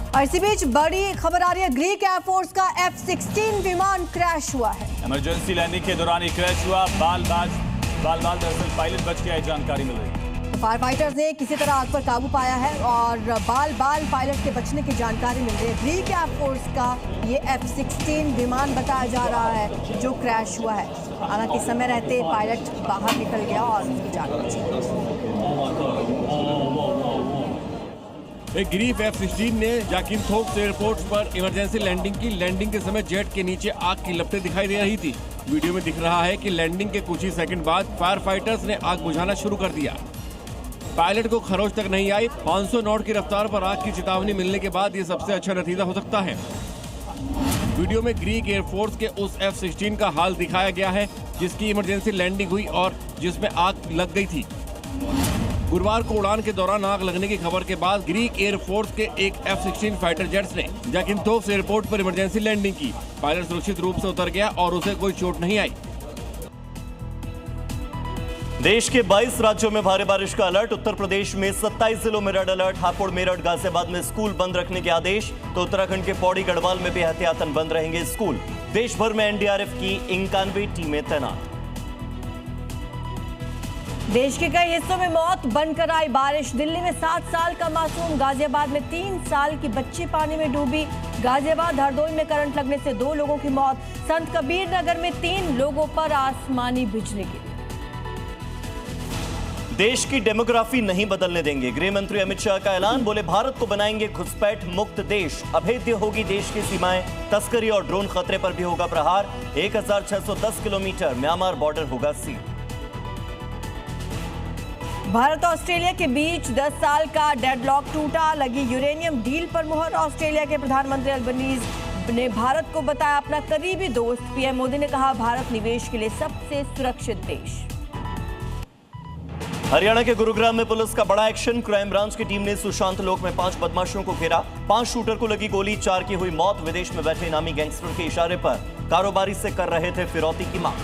और इसी बीच बड़ी खबर आ रही है, ग्रीक एयरफोर्स का F-16 विमान क्रैश हुआ है। इमरजेंसी लैंडिंग के दौरान ही क्रैश हुआ। बाल दरअसल पायलट बच गया है, जानकारी मिल रही है। फायर फाइटर्स ने किसी तरह आग पर काबू पाया है और बाल पायलट के बचने की जानकारी मिल रही है। ग्रीक एयरफोर्स का ये F-16 विमान बताया जा रहा है जो क्रैश हुआ है। हालांकि समय रहते पायलट बाहर निकल गया और उसकी जान बची। ग्रीक F-16 ने ज़ाकिन्थोस एयरपोर्ट पर इमरजेंसी लैंडिंग की। लैंडिंग के समय जेट के नीचे आग की लपटें दिखाई दे रही थी। वीडियो में दिख रहा है कि लैंडिंग के कुछ ही सेकंड बाद फायर फाइटर्स ने आग बुझाना शुरू कर दिया। पायलट को खरोच तक नहीं आई। 500 नॉट की रफ्तार पर आग की चेतावनी मिलने के बाद ये सबसे अच्छा नतीजा हो सकता है। वीडियो में ग्रीक एयरफोर्स के उस F-16 का हाल दिखाया गया है जिसकी इमरजेंसी लैंडिंग हुई और जिसमें आग लग गई थी। गुरुवार को उड़ान के दौरान आग लगने की खबर के बाद ग्रीक एयरफोर्स के एक F-16 फाइटर जेट्स ने ज़ाकिन्थोस एयरपोर्ट पर इमरजेंसी लैंडिंग की। पायलट सुरक्षित रूप से उतर गया और उसे कोई चोट नहीं आई। देश के 22 राज्यों में भारी बारिश का अलर्ट। उत्तर प्रदेश में 27 जिलों में रेड अलर्ट। हापुड़, मेरठ, गाजियाबाद में स्कूल बंद रखने के आदेश। तो उत्तराखंड के पौड़ी, गढ़वाल में भी एहतियातन बंद रहेंगे स्कूल। देश भर में एनडीआरएफ की 91 टीमें तैनात। देश के कई हिस्सों में मौत, बनकर आई बारिश। दिल्ली में 7 साल का मासूम, गाजियाबाद में 3 साल की बच्ची पानी में डूबी। गाजियाबाद हरदोई में करंट लगने से 2 लोगों की मौत। संत कबीर नगर में 3 लोगों पर आसमानी बिजली गिरी। देश की डेमोग्राफी नहीं बदलने देंगे, गृह मंत्री अमित शाह का ऐलान। बोले भारत को बनाएंगे घुसपैठ मुक्त देश। अभेद्य होगी देश की सीमाएं, तस्करी और ड्रोन खतरे पर भी होगा प्रहार। 1610 किलोमीटर म्यांमार बॉर्डर होगा सील। भारत और ऑस्ट्रेलिया के बीच 10 साल का डेडलॉक टूटा। लगी यूरेनियम डील पर मुहर। ऑस्ट्रेलिया के प्रधानमंत्री अल्बनीज ने भारत को बताया अपना करीबी दोस्त। पीएम मोदी ने कहा भारत निवेश के लिए सबसे सुरक्षित देश। हरियाणा के गुरुग्राम में पुलिस का बड़ा एक्शन। क्राइम ब्रांच की टीम ने सुशांत लोक में 5 बदमाशों को घेरा। 5 शूटर को लगी गोली, 4 की हुई मौत। विदेश में बैठे इनामी गैंगस्टर के इशारे पर कारोबारी से कर रहे थे फिरौती की मांग।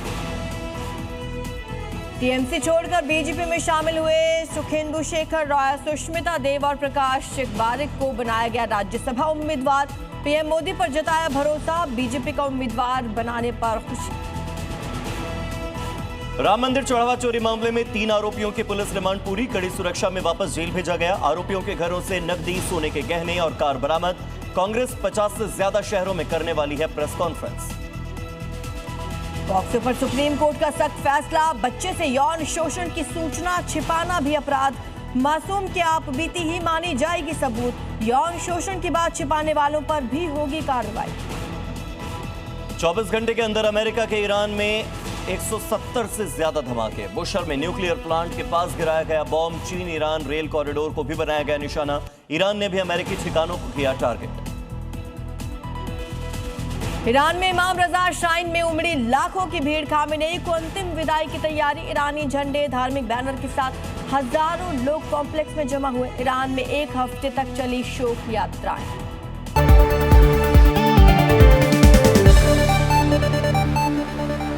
टीएमसी छोड़कर बीजेपी में शामिल हुए सुखेंदु शेखर रॉय, सुष्मिता देव और प्रकाश बारिक को बनाया गया राज्यसभा उम्मीदवार। पीएम मोदी पर जताया भरोसा, बीजेपी का उम्मीदवार बनाने पर खुशी। राम मंदिर चढ़ावा चोरी मामले में 3 आरोपियों की पुलिस रिमांड पूरी। कड़ी सुरक्षा में वापस जेल भेजा गया। आरोपियों के घरों से नकदी, सोने के गहने और कार बरामद। कांग्रेस 50 से ज्यादा शहरों में करने वाली है प्रेस कॉन्फ्रेंस। पॉक्सो पर सुप्रीम कोर्ट का सख्त फैसला। बच्चे से यौन शोषण की सूचना छिपाना भी अपराध। मासूम की आपबीती ही मानी जाएगी सबूत। यौन शोषण की बात छिपाने वालों पर भी होगी कार्रवाई। 24 घंटे के अंदर अमेरिका के ईरान में 170 से ज्यादा धमाके। बुशर में न्यूक्लियर प्लांट के पास गिराया गया बॉम्ब। चीन ईरान रेल कॉरिडोर को भी बनाया गया निशाना। ईरान ने भी अमेरिकी ठिकानों को किया टारगेट। ईरान में इमाम रजा श्राइन में उमड़ी लाखों की भीड़। खामेनेई को अंतिम विदाई की तैयारी। ईरानी झंडे, धार्मिक बैनर के साथ हजारों लोग कॉम्प्लेक्स में जमा हुए। ईरान में 1 हफ्ते तक चली शोक यात्राएं।